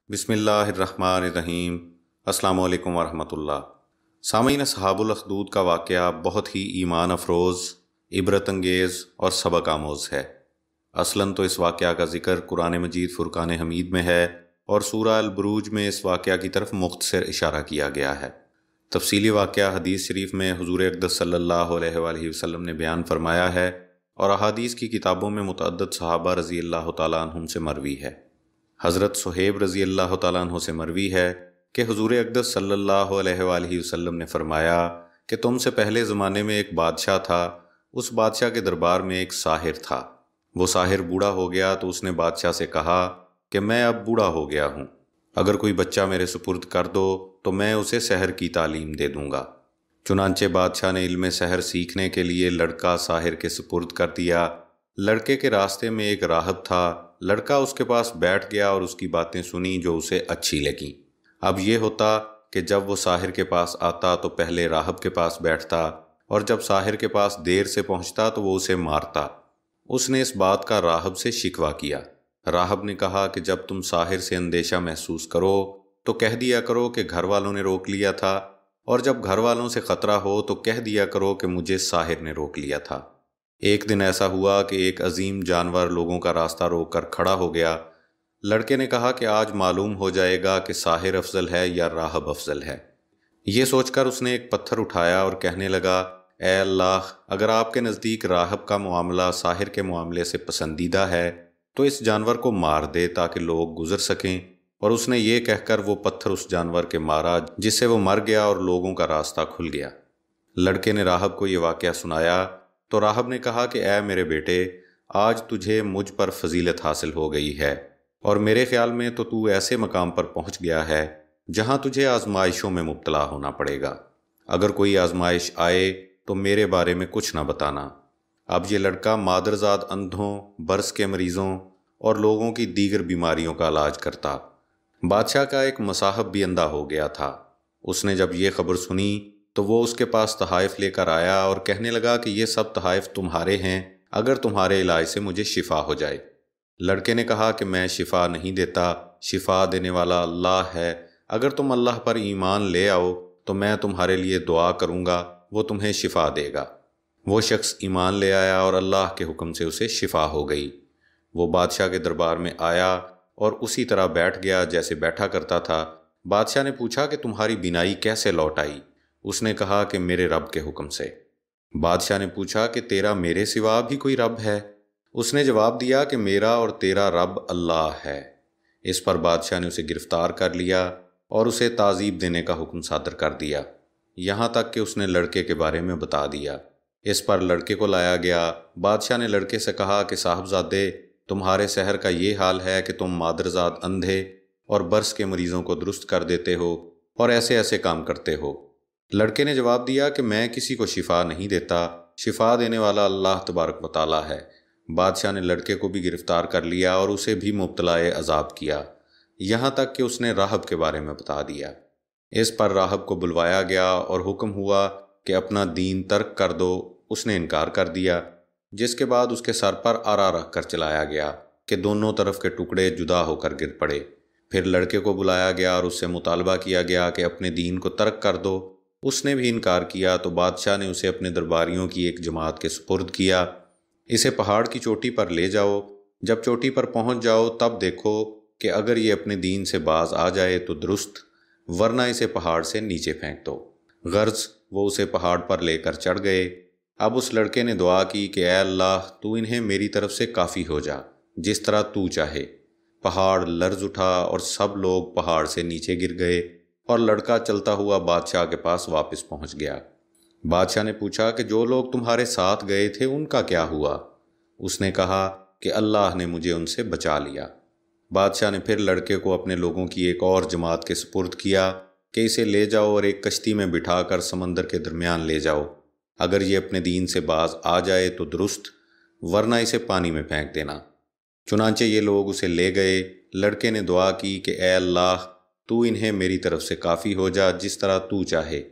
بسم اللہ الرحمن الرحیم۔ السلام علیکم ورحمۃ اللہ۔ سامعین، اصحاب الاخدود کا واقعہ بہت ہی ایمان افروز، عبرت انگیز اور سبق آموز ہے۔ اصلاً تو اس واقعہ کا ذکر قرآن مجید فرقان حمید میں ہے اور سورہ البروج میں اس واقعہ کی طرف مختصر اشارہ کیا گیا ہے۔ تفصیلی واقعہ حدیث شریف میں حضور اقدس صلی اللہ علیہ وآلہ وسلم نے بیان فرمایا ہے اور احادیث کی کتابوں میں متعدد صحابہ رضی اللہ تعالیٰ عنہم سے مروی ہے۔ حضرت صہیب رضی اللہ تعالیٰ عنہ سے مروی ہے کہ حضور اقدس صلی اللہ علیہ وآلہ وسلم نے فرمایا کہ تم سے پہلے زمانے میں ایک بادشاہ تھا، اس بادشاہ کے دربار میں ایک ساحر تھا۔ وہ ساحر بوڑھا ہو گیا تو اس نے بادشاہ سے کہا کہ میں اب بوڑھا ہو گیا ہوں، اگر کوئی بچہ میرے سپرد کر دو تو میں اسے سحر کی تعلیم دے دوں گا۔ چنانچہ بادشاہ نے علم سحر سیکھنے کے لیے لڑکا ساحر کے سپرد کر دیا۔ لڑکے کے راستے میں ایک راہب تھا، لڑکا اس کے پاس بیٹھ گیا اور اس کی باتیں سنی جو اسے اچھی لگیں۔ اب یہ ہوتا کہ جب وہ ساحر کے پاس آتا تو پہلے راہب کے پاس بیٹھتا اور جب ساحر کے پاس دیر سے پہنچتا تو وہ اسے مارتا۔ اس نے اس بات کا راہب سے شکوہ کیا۔ راہب نے کہا کہ جب تم ساحر سے اندیشہ محسوس کرو تو کہہ دیا کرو کہ گھر والوں نے روک لیا تھا، اور جب گھر والوں سے خطرہ ہو تو کہہ دیا کرو کہ مجھے ساحر نے روک لیا تھا۔ ایک دن ایسا ہوا کہ ایک عظیم جانور لوگوں کا راستہ روک کر کھڑا ہو گیا۔ لڑکے نے کہا کہ آج معلوم ہو جائے گا کہ ساحر افضل ہے یا راہب افضل ہے۔ یہ سوچ کر اس نے ایک پتھر اٹھایا اور کہنے لگا، اے اللہ، اگر آپ کے نزدیک راہب کا معاملہ ساحر کے معاملے سے پسندیدہ ہے تو اس جانور کو مار دے تاکہ لوگ گزر سکیں۔ اور اس نے یہ کہہ کر وہ پتھر اس جانور کے مارا جس سے وہ مر گیا اور لوگوں کا راستہ کھل گیا۔ لڑکے نے راہب کو یہ واقعہ سنایا تو راہب نے کہا کہ اے میرے بیٹے، آج تجھے مجھ پر فضیلت حاصل ہو گئی ہے، اور میرے خیال میں تو ایسے مقام پر پہنچ گیا ہے جہاں تجھے آزمائشوں میں مبتلا ہونا پڑے گا۔ اگر کوئی آزمائش آئے تو میرے بارے میں کچھ نہ بتانا۔ اب یہ لڑکا مادرزاد اندھوں، برس کے مریضوں اور لوگوں کی دیگر بیماریوں کا علاج کرتا۔ بادشاہ کا ایک مصاحب بھی اندھا ہو گیا تھا۔ اس نے جب یہ خبر سنی تو وہ اس کے پاس تحائف لے کر آیا اور کہنے لگا کہ یہ سب تحائف تمہارے ہیں اگر تمہارے علاج سے مجھے شفا ہو جائے۔ لڑکے نے کہا کہ میں شفا نہیں دیتا، شفا دینے والا اللہ ہے، اگر تم اللہ پر ایمان لے آؤ تو میں تمہارے لیے دعا کروں گا، وہ تمہیں شفا دے گا۔ وہ شخص ایمان لے آیا اور اللہ کے حکم سے اسے شفا ہو گئی۔ وہ بادشاہ کے دربار میں آیا اور اسی طرح بیٹھ گیا جیسے بیٹھا کرتا تھا۔ بادشاہ نے پوچھا کہ تمہاری بینائی کیسے لوٹ آئی؟ اس نے کہا کہ میرے رب کے حکم سے۔ بادشاہ نے پوچھا کہ تیرا میرے سوا بھی کوئی رب ہے؟ اس نے جواب دیا کہ میرا اور تیرا رب اللہ ہے۔ اس پر بادشاہ نے اسے گرفتار کر لیا اور اسے تعذیب دینے کا حکم صادر کر دیا، یہاں تک کہ اس نے لڑکے کے بارے میں بتا دیا۔ اس پر لڑکے کو لایا گیا۔ بادشاہ نے لڑکے سے کہا کہ صاحبزادے، تمہارے سحر کا یہ حال ہے کہ تم مادرزاد اندھے اور برس کے مریضوں کو درست کر دیتے ہو اور ایسے ایسے کام کرتے ہو۔ لڑکے نے جواب دیا کہ میں کسی کو شفا نہیں دیتا، شفا دینے والا اللہ تبارک و تعالیٰ ہے۔ بادشاہ نے لڑکے کو بھی گرفتار کر لیا اور اسے بھی مبتلا عذاب کیا، یہاں تک کہ اس نے راہب کے بارے میں بتا دیا۔ اس پر راہب کو بلوایا گیا اور حکم ہوا کہ اپنا دین ترک کر دو۔ اس نے انکار کر دیا، جس کے بعد اس کے سر پر آرا رکھ کر چلایا گیا کہ دونوں طرف کے ٹکڑے جدا ہو کر گر پڑے۔ پھر لڑکے کو بلایا گیا اور اس سے مطالبہ کیا گیا کہ اپنے دین کو ترک کر دو۔ اس نے بھی انکار کیا تو بادشاہ نے اسے اپنے درباریوں کی ایک جماعت کے سپرد کیا۔ اسے پہاڑ کی چوٹی پر لے جاؤ، جب چوٹی پر پہنچ جاؤ تب دیکھو کہ اگر یہ اپنے دین سے باز آ جائے تو درست، ورنہ اسے پہاڑ سے نیچے پھینک دو۔ غرض وہ اسے پہاڑ پر لے کر چڑھ گئے۔ اب اس لڑکے نے دعا کی کہ اے اللہ، تو انہیں میری طرف سے کافی ہو جا، جس طرح تو چاہے۔ پہاڑ لرز اٹھا اور سب لوگ پہاڑ سے نیچے گر گئے اور لڑکا چلتا ہوا بادشاہ کے پاس واپس پہنچ گیا۔ بادشاہ نے پوچھا کہ جو لوگ تمہارے ساتھ گئے تھے ان کا کیا ہوا؟ اس نے کہا کہ اللہ نے مجھے ان سے بچا لیا۔ بادشاہ نے پھر لڑکے کو اپنے لوگوں کی ایک اور جماعت کے سپرد کیا کہ اسے لے جاؤ اور ایک کشتی میں بٹھا کر سمندر کے درمیان لے جاؤ، اگر یہ اپنے دین سے باز آ جائے تو درست، ورنہ اسے پانی میں پھینک دینا۔ چنانچہ یہ لوگ اسے لے گئے۔ لڑکے نے دعا کی کہ اے اللہ، تو انہیں میری طرف سے کافی ہو جا، جس طرح تو چاہے۔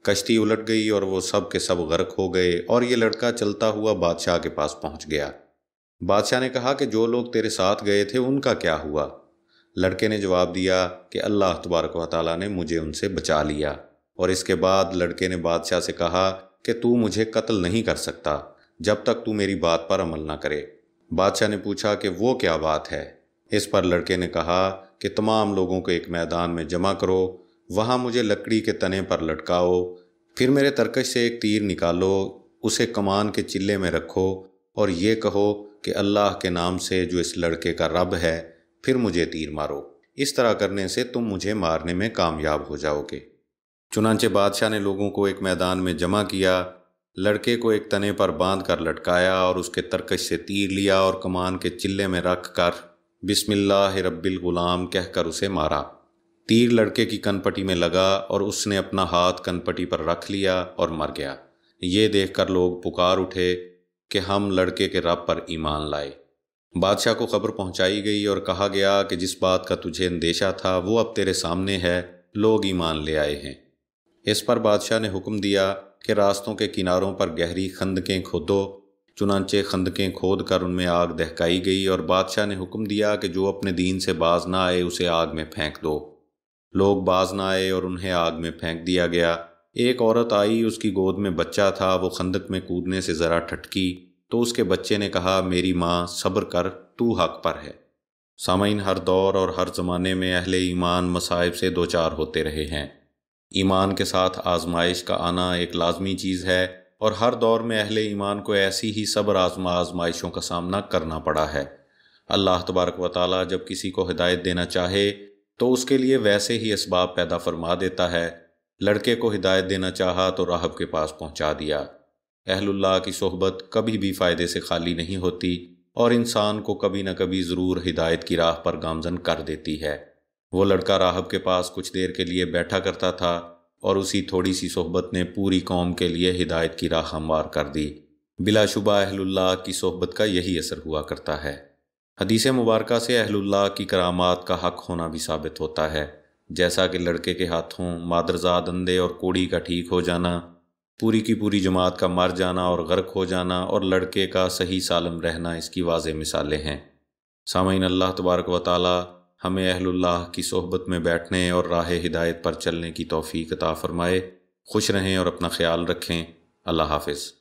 کشتی الٹ گئی اور وہ سب کے سب غرق ہو گئے اور یہ لڑکا چلتا ہوا بادشاہ کے پاس پہنچ گیا۔ بادشاہ نے کہا کہ جو لوگ تیرے ساتھ گئے تھے ان کا کیا ہوا؟ لڑکے نے جواب دیا کہ اللہ تبارک و تعالیٰ نے مجھے ان سے بچا لیا۔ اور اس کے بعد لڑکے نے بادشاہ سے کہا کہ تو مجھے قتل نہیں کر سکتا جب تک تو میری بات پر عمل نہ کرے۔ بادشاہ نے پوچھا کہ وہ کیا بات ہے؟ اس پر لڑکے نے کہا کہ تمام لوگوں کو ایک میدان میں جمع کرو، وہاں مجھے لکڑی کے تنے پر لٹکاؤ، پھر میرے ترکش سے ایک تیر نکالو، اسے کمان کے چلے میں رکھو اور یہ کہو کہ اللہ کے نام سے جو اس لڑکے کا رب ہے، پھر مجھے تیر مارو۔ اس طرح کرنے سے تم مجھے مارنے میں کامیاب ہو جاؤ گے۔ چنانچہ بادشاہ نے لوگوں کو ایک میدان میں جمع کیا، لڑکے کو ایک تنے پر باندھ کر لٹکایا اور اس کے ترکش سے تیر لیا اور کمان کے چلے میں رکھ کر بسم اللہ رب الغلام کہہ کر اسے مارا۔ تیر لڑکے کی کن پٹی میں لگا اور اس نے اپنا ہاتھ کن پٹی پر رکھ لیا اور مر گیا۔ یہ دیکھ کر لوگ پکار اٹھے کہ ہم لڑکے کے رب پر ایمان لائے۔ بادشاہ کو خبر پہنچائی گئی اور کہا گیا کہ جس بات کا تجھے اندیشہ تھا وہ اب تیرے سامنے ہے، لوگ ایمان لے آئے ہیں۔ اس پر بادشاہ نے حکم دیا کہ راستوں کے کناروں پر گہری خندقیں کھودو۔ چنانچہ خندقیں کھود کر ان میں آگ دہکائی گئی اور بادشاہ نے حکم دیا کہ جو اپنے دین سے باز نہ آئے اسے آگ میں پھینک دو۔ لوگ باز نہ آئے اور انہیں آگ میں پھینک دیا گیا۔ ایک عورت آئی، اس کی گود میں بچہ تھا، وہ خندق میں کودنے سے ذرا ٹھٹکی تو اس کے بچے نے کہا میری ماں صبر کر، تو حق پر ہے۔ سامعین، ہر دور اور ہر زمانے میں اہل ایمان مصائب سے دوچار ہوتے رہے ہیں۔ ایمان کے ساتھ آزمائش کا آنا ایک لازمی چیز ہے اور ہر دور میں اہل ایمان کو ایسی ہی صبر آزمائشوں کا سامنا کرنا پڑا ہے۔ اللہ تبارک و تعالیٰ جب کسی کو ہدایت دینا چاہے تو اس کے لیے ویسے ہی اسباب پیدا فرما دیتا ہے۔ لڑکے کو ہدایت دینا چاہا تو راہب کے پاس پہنچا دیا۔ اہل اللہ کی صحبت کبھی بھی فائدے سے خالی نہیں ہوتی اور انسان کو کبھی نہ کبھی ضرور ہدایت کی راہ پر گامزن کر دیتی ہے۔ وہ لڑکا راہب کے پاس کچھ دیر کے لیے بیٹھا کرتا تھا اور اسی تھوڑی سی صحبت نے پوری قوم کے لیے ہدایت کی راہ ہموار کر دی۔ بلا شبہ اہل اللہ کی صحبت کا یہی اثر ہوا کرتا ہے۔ حدیث مبارکہ سے اہل اللہ کی کرامات کا حق ہونا بھی ثابت ہوتا ہے، جیسا کہ لڑکے کے ہاتھوں مادرزاد اندھے اور کوڑی کا ٹھیک ہو جانا، پوری کی پوری جماعت کا مر جانا اور غرق ہو جانا اور لڑکے کا صحیح سالم رہنا اس کی واضح مثالیں ہیں۔ سامعین، اللہ تبارک و تعالی ہمیں اہل اللہ کی صحبت میں بیٹھنے اور راہ ہدایت پر چلنے کی توفیق عطا فرمائے۔ خوش رہیں اور اپنا خیال رکھیں۔ اللہ حافظ۔